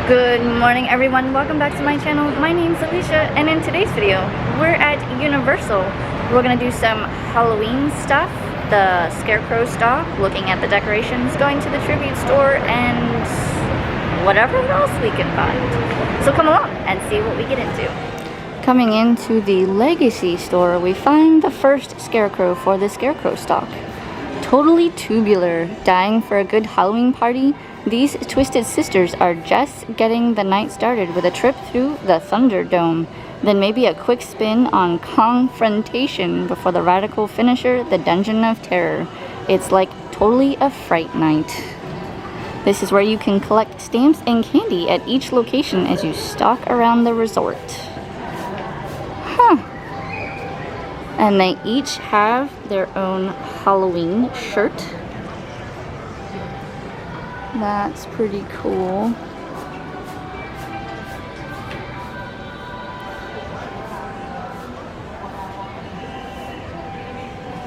Good morning everyone, welcome back to my channel. My name's Alicia and in today's video we're at Universal. We're gonna do some Halloween stuff, the Scarecrow Stalk, looking at the decorations, going to the tribute store, and whatever else we can find. So come along and see what we get into. Coming into the Legacy store, we find the first Scarecrow for the Scarecrow Stalk. Totally tubular, dying for a good Halloween party. These twisted sisters are just getting the night started with a trip through the Thunderdome, then maybe a quick spin on Confrontation before the radical finisher, the Dungeon of Terror. It's like totally a fright night. This is where you can collect stamps and candy at each location as you stalk around the resort. And they each have their own Halloween shirt. That's pretty cool.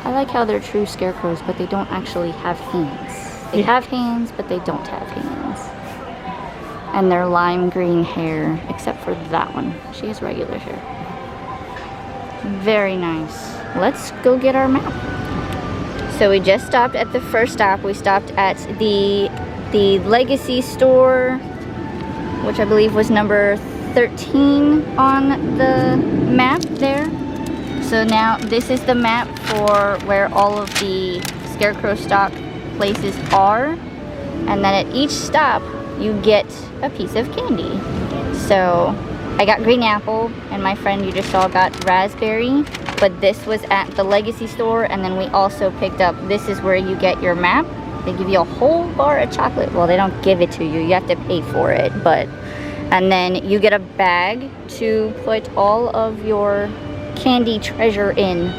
I like how they're true scarecrows, but they don't actually have hands. They have hands, but they don't have hands. And they're lime green hair, except for that one. She has regular hair. Very nice. Let's go get our map. So we just stopped at the first stop. We stopped at the Legacy store, which I believe was number 13 on the map there. So now this is the map for where all of the Scarecrow Stalk places are, and then at each stop you get a piece of candy. So I got green apple, and my friend you just saw got raspberry, but this was at the Legacy store. And then we also picked up, this is where you get your map. They give you a whole bar of chocolate. Well, they don't give it to you, you have to pay for it, but and then you get a bag to put all of your candy treasure in.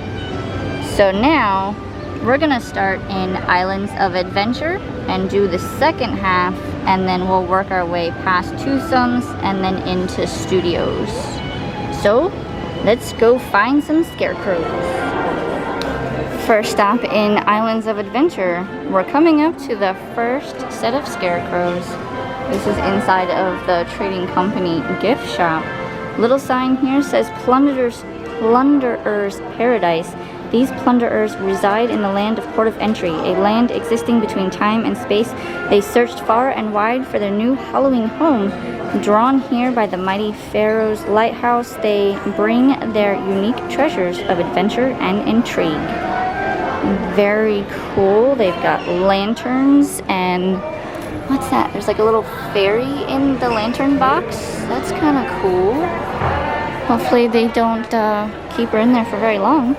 So now we're gonna start in Islands of Adventure and do the second half, and then we'll work our way past Toothsome's and then into Studios. So let's go find some scarecrows. First stop in Islands of Adventure, we're coming up to the first set of scarecrows. This is inside of the trading company gift shop. Little sign here says Plunderer's Paradise. These plunderers reside in the land of Port of Entry, a land existing between time and space. They searched far and wide for their new Halloween home. Drawn here by the mighty Pharaoh's lighthouse, they bring their unique treasures of adventure and intrigue. Very cool. They've got lanterns and what's that? There's like a little fairy in the lantern box. That's kind of cool. Hopefully they don't keep her in there for very long.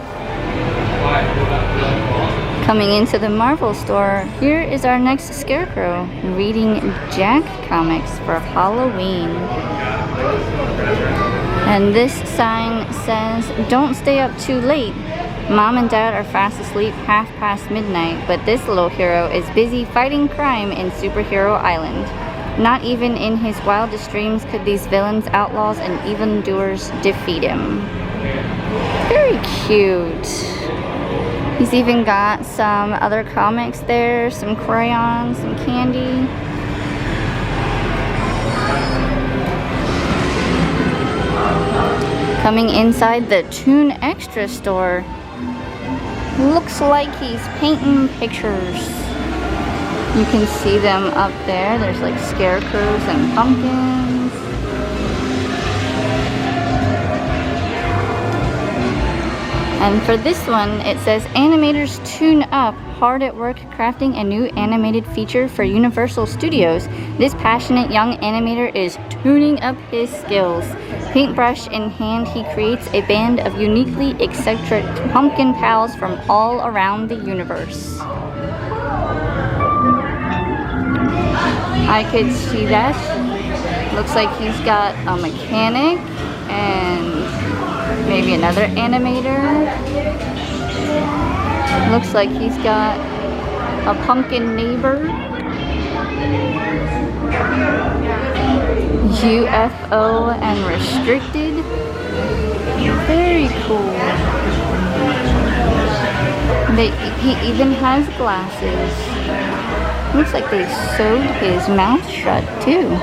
Coming into the Marvel store, here is our next scarecrow reading Jack comics for Halloween. And this sign says, "Don't stay up too late. Mom and Dad are fast asleep past midnight, but this little hero is busy fighting crime in Superhero Island. Not even in his wildest dreams could these villains, outlaws, and evildoers defeat him." Very cute. He's even got some other comics there, some crayons, some candy. Coming inside the Toon Extra store, looks like he's painting pictures. You can see them up there. There's like scarecrows and pumpkins. And for this one, it says Animator's Toon-Up, hard at work crafting a new animated feature for Universal Studios. This passionate young animator is tuning up his skills. Paintbrush in hand, he creates a band of uniquely eccentric pumpkin pals from all around the universe. I could see that. Looks like he's got a mechanic and maybe another animator. Looks like he's got a pumpkin neighbor. UFO and restricted. Very cool. He even has glasses. Looks like they sewed his mouth shut too.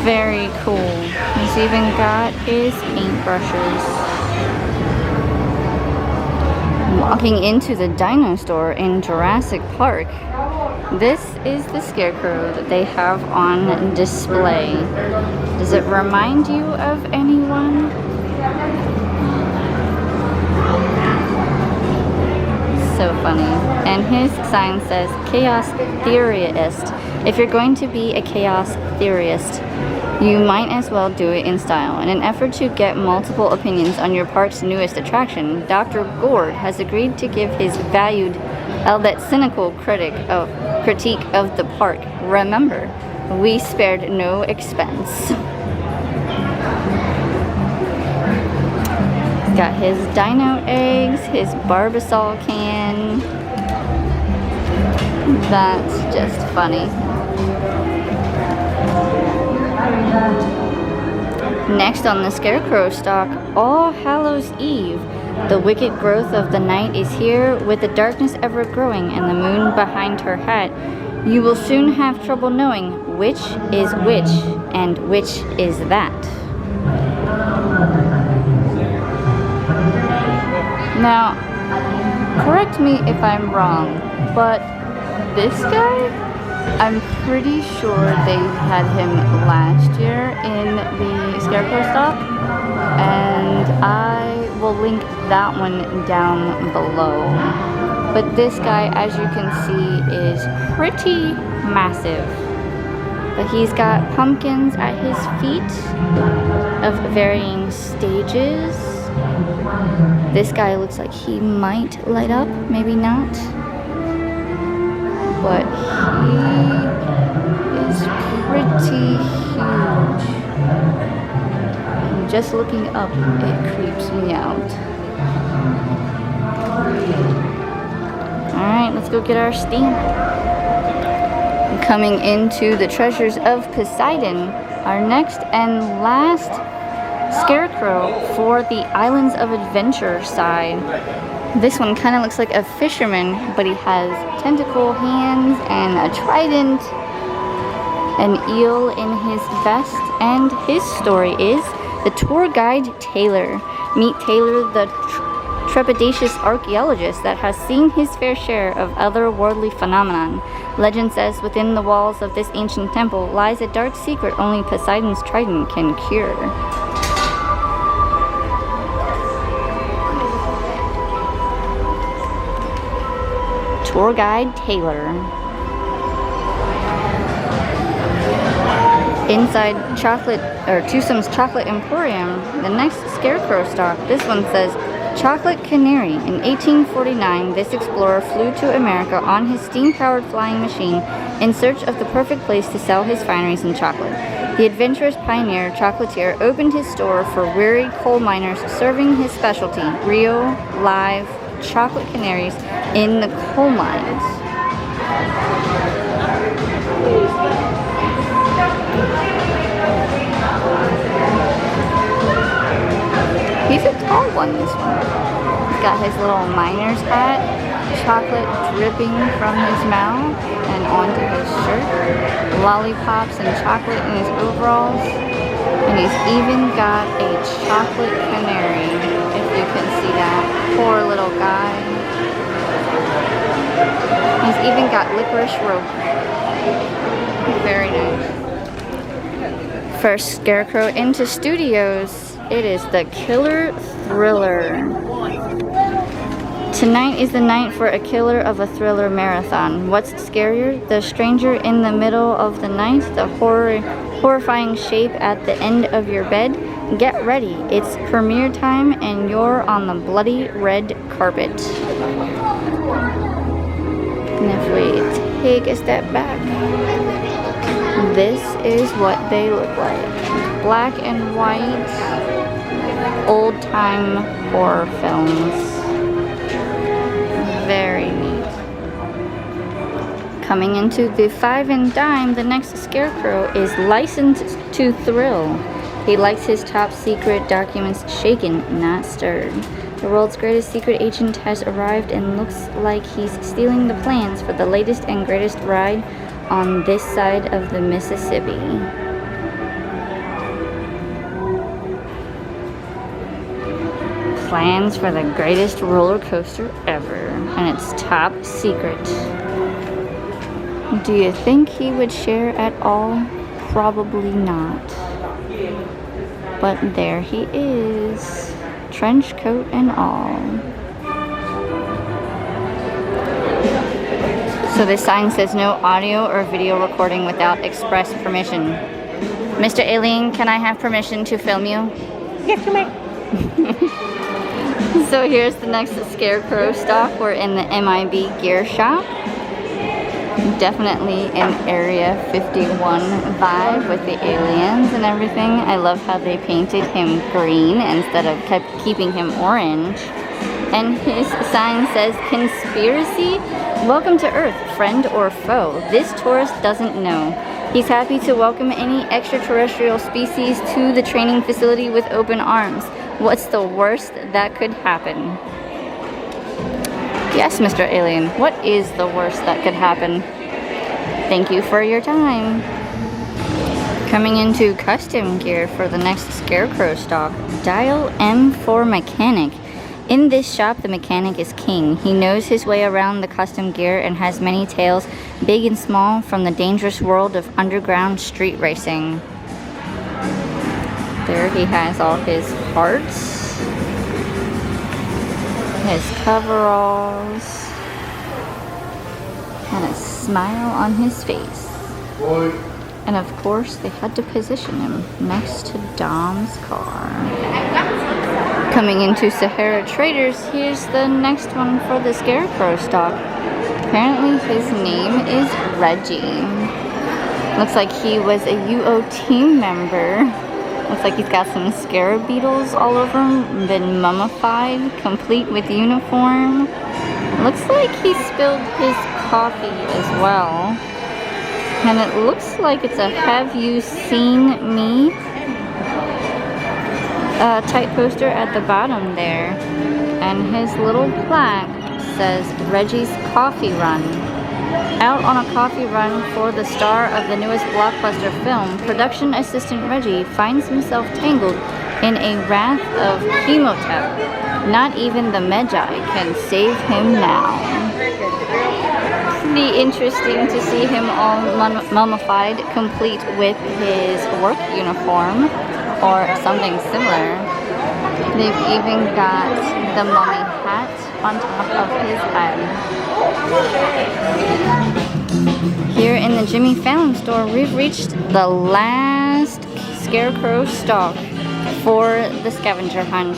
Very cool. He's even got his paintbrushes. Walking into the Dino store in Jurassic Park. This is the Scarecrow that they have on display. Does it remind you of anyone? So funny. And his sign says Chaos Theorist. If you're going to be a Chaos Theorist, you might as well do it in style. In an effort to get multiple opinions on your park's newest attraction, Dr. Gord has agreed to give his valued, albeit cynical critique of the park. Remember, we spared no expense. Got his dino eggs, his Barbasol can. That's just funny. Next on the Scarecrow Stalk, All Hallows Eve. The wicked growth of the night is here, with the darkness ever growing and the moon behind her hat. You will soon have trouble knowing which is which and which is that. Now, correct me if I'm wrong, but this guy, I'm pretty sure they had him last year in the Scarecrow Stalk, and I will link that one down below. But this guy, as you can see, is pretty massive. But he's got pumpkins at his feet of varying stages. This guy looks like he might light up, maybe not. But he is pretty huge. And just looking up, it creeps me out. Alright, let's go get our stamp. Coming into the Treasures of Poseidon, our next and last Scarecrow for the Islands of Adventure side. This one kind of looks like a fisherman, but he has tentacle hands and a trident, an eel in his vest, and his story is the tour guide Taylor. Meet Taylor, the trepidatious archaeologist that has seen his fair share of otherworldly phenomenon. Legend says within the walls of this ancient temple lies a dark secret only Poseidon's trident can cure. Tour guide Taylor. Inside Tuthsome's Chocolate Emporium, the next Scarecrow Stalk. This one says Chocolate Canary. In 1849, this explorer flew to America on his steam-powered flying machine in search of the perfect place to sell his fineries and chocolate. The adventurous pioneer chocolatier opened his store for weary coal miners, serving his specialty, real, live chocolate canaries in the coal mines. He's a tall one, this one. He's got his little miner's hat, chocolate dripping from his mouth and onto his shirt, lollipops and chocolate in his overalls, and he's even got a chocolate canary, if you can see that. Poor little guy. He's even got licorice rope. Very nice. First Scarecrow into studios. It is the Killer Thriller. Tonight is the night for a killer of a thriller marathon. What's scarier? The stranger in the middle of the night, the horrifying shape at the end of your bed? Get ready, it's premiere time and you're on the bloody red carpet. And if we take a step back, this is what they look like. Black and white, old-time horror films. Very neat. Coming into the 5 and dime, the next Scarecrow is licensed to thrill. He likes his top secret documents shaken, not stirred. The world's greatest secret agent has arrived and looks like he's stealing the plans for the latest and greatest ride on this side of the Mississippi. plans for the greatest roller coaster ever, and it's top secret. Do you think he would share at all? Probably not. But there he is, trench coat and all. So this sign says no audio or video recording without express permission. Mr. Alien, can I have permission to film you? Yes, you may. So here's the next Scarecrow Stalk. We're in the MIB gear shop. Definitely an Area 51 vibe with the aliens and everything. I love how they painted him green instead of keeping him orange. And his sign says, "Conspiracy? Welcome to Earth, friend or foe. This tourist doesn't know. He's happy to welcome any extraterrestrial species to the training facility with open arms. What's the worst that could happen?" Yes, Mr. Alien, what is the worst that could happen? Thank you for your time. Coming into custom gear for the next Scarecrow Stalk, dial M for mechanic. In this shop, the mechanic is king. He knows his way around the custom gear and has many tales, big and small, from the dangerous world of underground street racing. There he has all his parts, his coveralls, and a smile on his face. Boy. And of course, they had to position him next to Dom's car. Coming into Sahara Traders, here's the next one for the Scarecrow Stalk. Apparently his name is Reggie. Looks like he was a UO team member. Looks like he's got some scarab beetles all over him, been mummified, complete with uniform. Looks like he spilled his coffee as well. And it looks like it's a "Have you seen me?" type poster at the bottom there. And his little plaque says Reggie's Coffee Run. Out on a coffee run for the star of the newest blockbuster film, production assistant Reggie finds himself tangled in a wrath of chemotep. Not even the Magi can save him now. Pretty interesting to see him all mummified, complete with his work uniform or something similar. They've even got the mummy hat on top of his head. Here in the Jimmy Fallon store, we've reached the last Scarecrow Stalk for the scavenger hunt.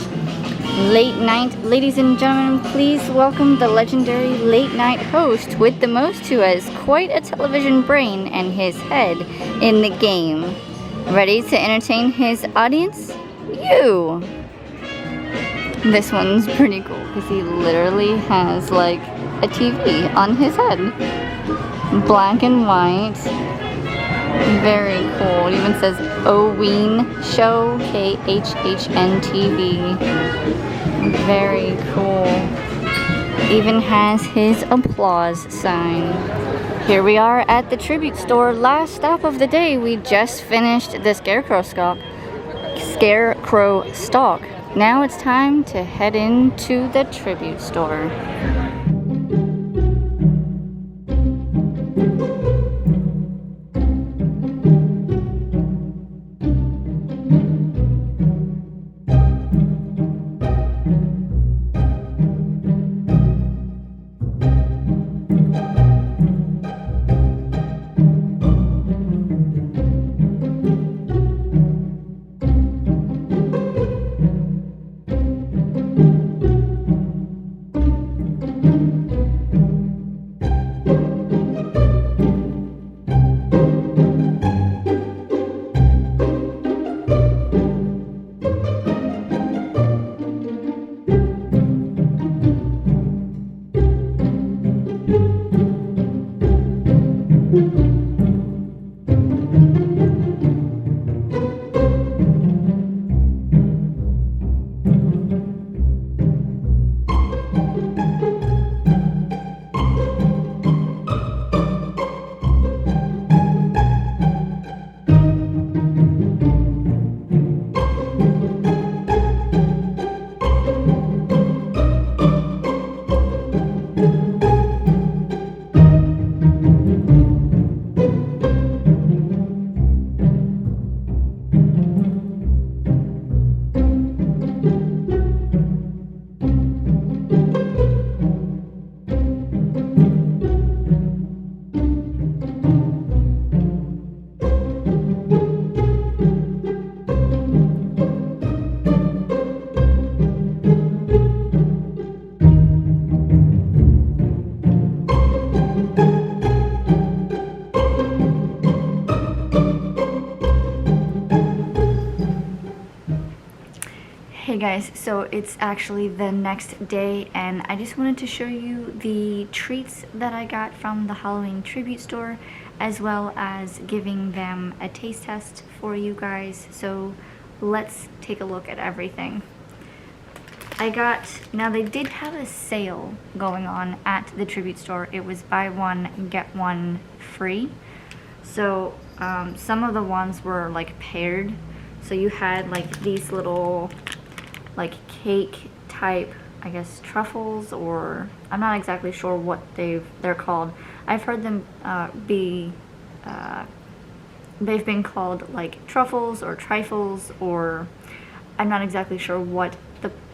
Late night, ladies and gentlemen, please welcome the legendary late night host with the most, who has quite a television brain and his head in the game. Ready to entertain his audience? You! This one's pretty cool because he literally has like a TV on his head. Black and white. Very cool. It even says Oween Show, KHHN TV. Very cool. Even has his applause sign. Here we are at the tribute store. Last stop of the day. We just finished the Scarecrow Stalk. Now it's time to head into the tribute store. Okay guys, so it's actually the next day and I just wanted to show you the treats that I got from the Halloween tribute store, as well as giving them a taste test for you guys. So let's take a look at everything. Now they did have a sale going on at the tribute store. It was buy one, get one free. So some of the ones were like paired. So you had like these little like cake type, I guess, truffles, or I'm not exactly sure what they're called. I've heard them they've been called like truffles or trifles, or I'm not exactly sure what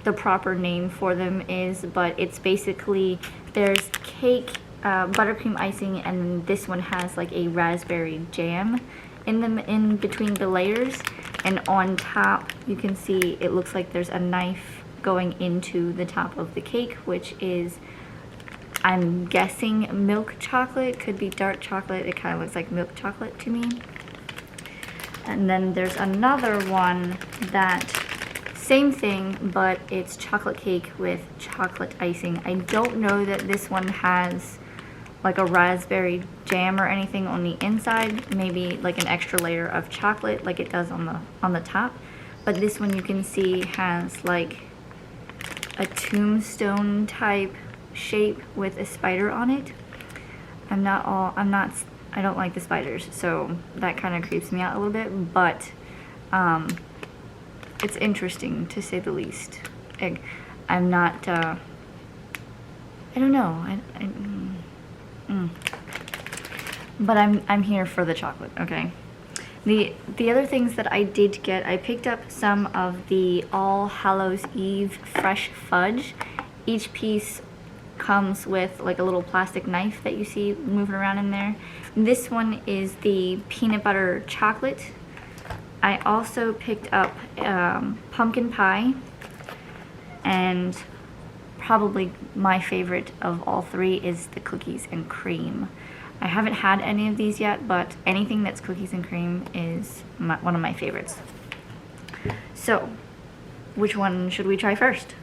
the proper name for them is, but it's basically, there's cake, buttercream icing, and this one has like a raspberry jam in between the layers, and on top you can see it looks like there's a knife going into the top of the cake, which is, I'm guessing, milk chocolate. Could be dark chocolate. It kind of looks like milk chocolate to me. And then there's another one that, same thing, but it's chocolate cake with chocolate icing. I don't know that this one has like a raspberry jam or anything on the inside, maybe like an extra layer of chocolate like it does on the top. But this one you can see has like a tombstone type shape with a spider on it. I don't like the spiders, so that kind of creeps me out a little bit, but it's interesting to say the least. I'm not, I don't know, but I'm here for the chocolate, okay? The other things that I did get, I picked up some of the All Hallows Eve fresh fudge. Each piece comes with like a little plastic knife that you see moving around in there. This one is the peanut butter chocolate. I also picked up pumpkin pie, and probably my favorite of all three is the cookies and cream. I haven't had any of these yet, but anything that's cookies and cream is one of my favorites. So, which one should we try first?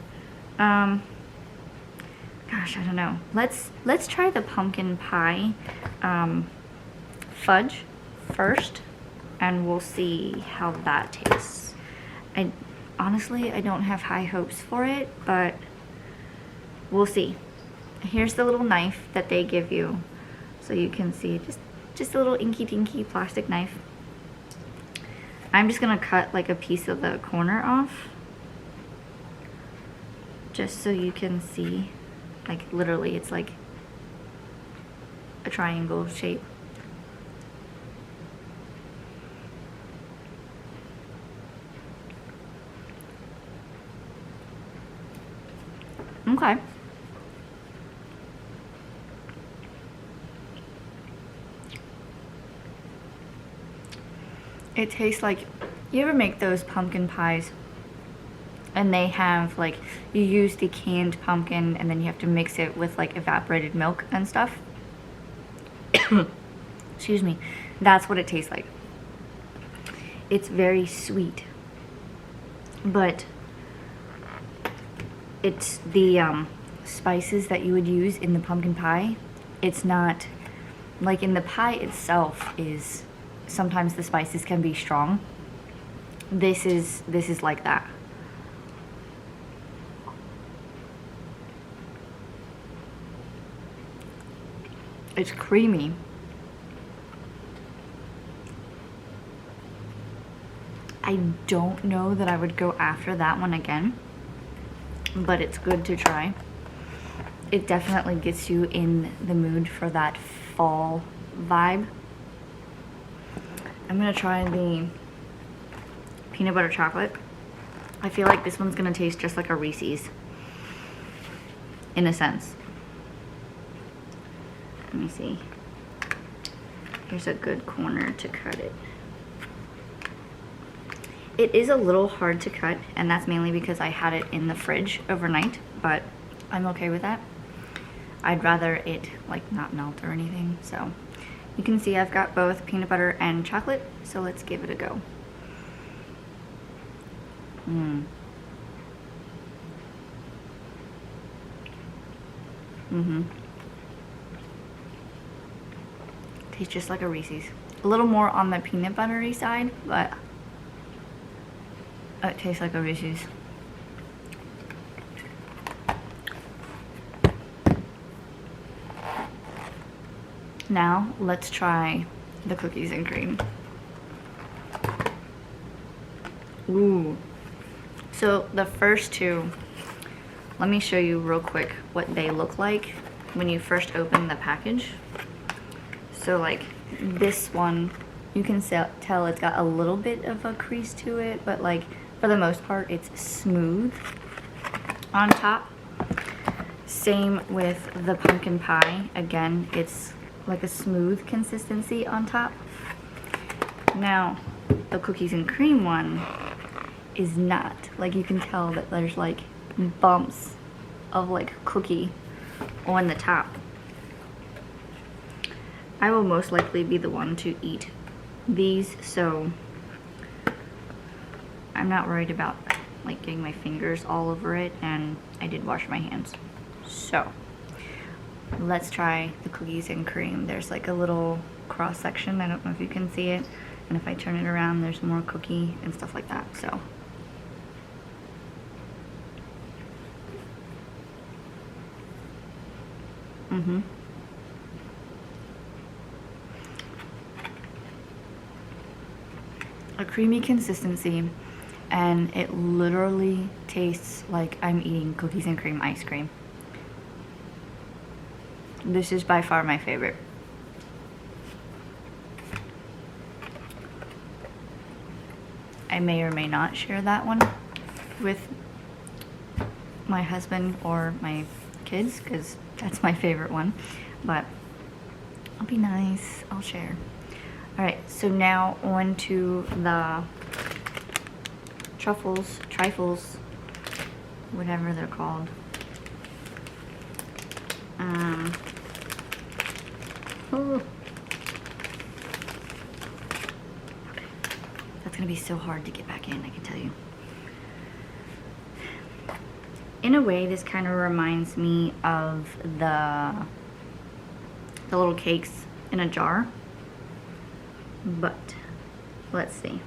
Gosh, I don't know. Let's try the pumpkin pie fudge first, and we'll see how that tastes. Honestly, I don't have high hopes for it, but we'll see. Here's the little knife that they give you, so you can see, just a little inky dinky plastic knife. I'm just gonna cut like a piece of the corner off, just so you can see, like literally it's like a triangle shape. Okay. It tastes like, you ever make those pumpkin pies and they have like, you use the canned pumpkin and then you have to mix it with like evaporated milk and stuff? Excuse me. That's what it tastes like. It's very sweet, but it's the spices that you would use in the pumpkin pie. It's not like, in the pie itself is, sometimes the spices can be strong. This is like that. It's creamy. I don't know that I would go after that one again, but it's good to try. It definitely gets you in the mood for that fall vibe. I'm gonna try the peanut butter chocolate. I feel like this one's gonna taste just like a Reese's, in a sense. Let me see. Here's a good corner to cut it. It is a little hard to cut, and that's mainly because I had it in the fridge overnight, but I'm okay with that. I'd rather it like not melt or anything. So you can see I've got both peanut butter and chocolate, so let's give it a go. Tastes just like a Reese's. A little more on the peanut buttery side, but it tastes like a Reese's. Now, let's try the cookies and cream. Ooh. So the first two, let me show you real quick what they look like when you first open the package. So like this one, you can tell it's got a little bit of a crease to it, but like for the most part, it's smooth on top. Same with the pumpkin pie. Again, it's like a smooth consistency on top. Now, the cookies and cream one is not. Like you can tell that there's like bumps of like cookie on the top. I will most likely be the one to eat these, so I'm not worried about like getting my fingers all over it, and I did wash my hands. So let's try the cookies and cream. There's like a little cross section, I don't know if you can see it, and if I turn it around there's more cookie and stuff like that. So a creamy consistency, and it literally tastes like I'm eating cookies and cream ice cream. This is by far my favorite. I may or may not share that one with my husband or my kids, because that's my favorite one, but I'll be nice, I'll share. Alright, so now on to the truffles, trifles, whatever they're called. Ooh. Okay. That's gonna be so hard to get back in, I can tell you. In a way, this kind of reminds me of the little cakes in a jar. But let's see.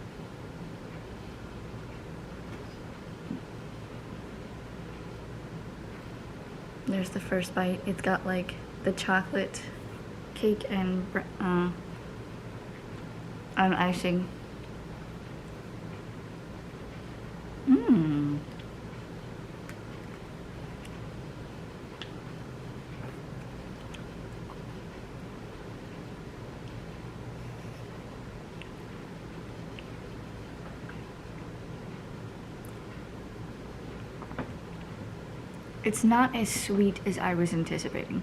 There's the first bite. It's got like the chocolate cake and icing. It's not as sweet as I was anticipating.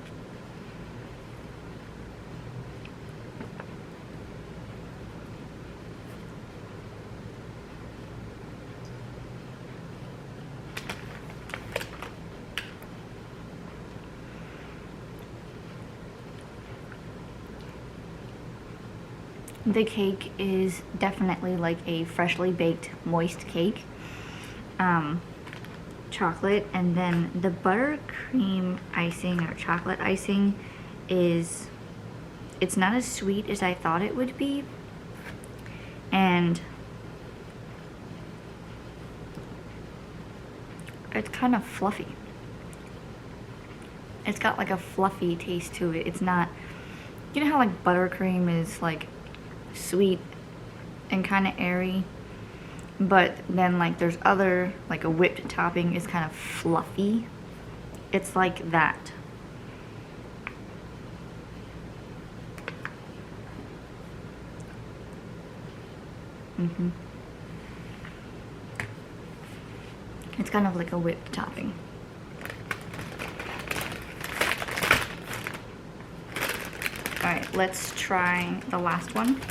The cake is definitely like a freshly baked moist cake. Chocolate, and then the buttercream icing or chocolate icing it's not as sweet as I thought it would be, and it's kind of fluffy. It's got like a fluffy taste to it. It's not, you know how like buttercream is like sweet and kind of airy, but then like there's other, like a whipped topping is kind of fluffy. It's like that. It's kind of like a whipped topping. Alright, let's try the last one.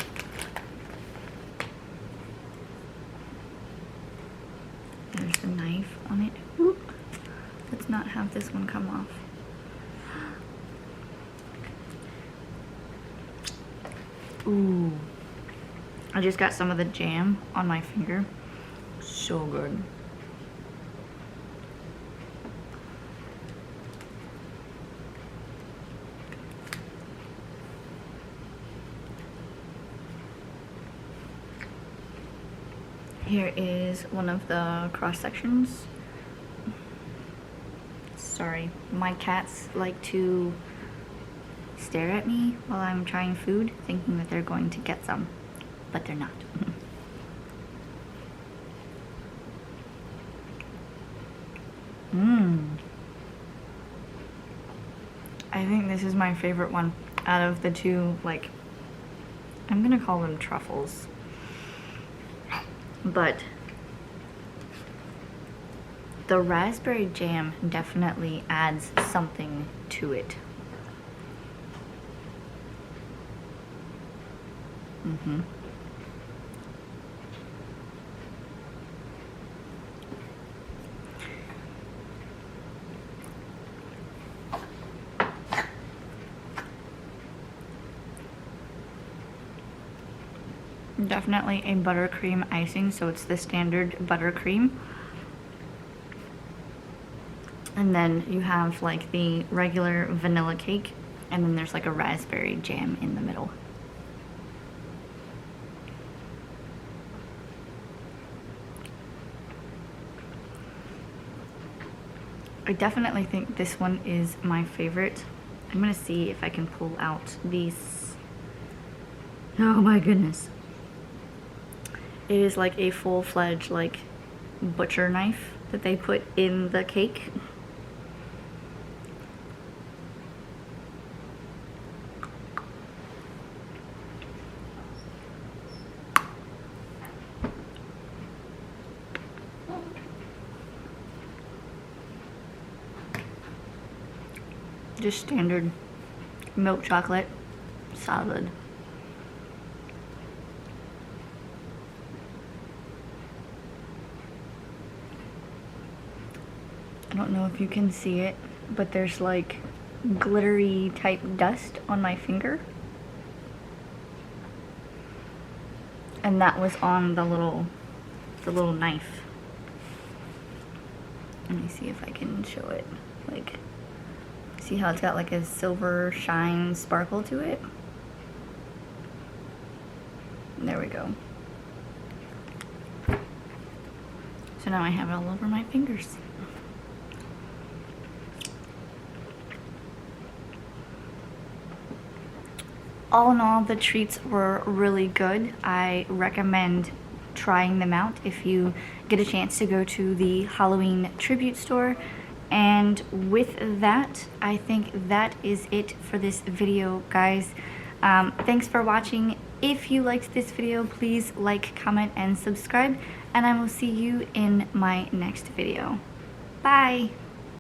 There's the knife on it. Oop. Let's not have this one come off. Ooh. I just got some of the jam on my finger. So good. Here is one of the cross sections. Sorry, my cats like to stare at me while I'm trying food, thinking that they're going to get some, but they're not. I think this is my favorite one out of the two, like, I'm gonna call them truffles, but the raspberry jam definitely adds something to it. Definitely a buttercream icing, so it's the standard buttercream. And then you have like the regular vanilla cake, and then there's like a raspberry jam in the middle. I definitely think this one is my favorite. I'm gonna see if I can pull out these. Oh my goodness. It is like a full-fledged like butcher knife that they put in the cake. Just standard milk chocolate, solid. I don't know if you can see it, but there's like glittery type dust on my finger. And that was on the little knife. Let me see if I can show it. Like, see how it's got like a silver shine sparkle to it? There we go. So now I have it all over my fingers. All in all, the treats were really good. I recommend trying them out if you get a chance to go to the Halloween tribute store. And with that, I think that is it for this video, guys. Thanks for watching. If you liked this video, please like, comment, and subscribe. And I will see you in my next video. Bye!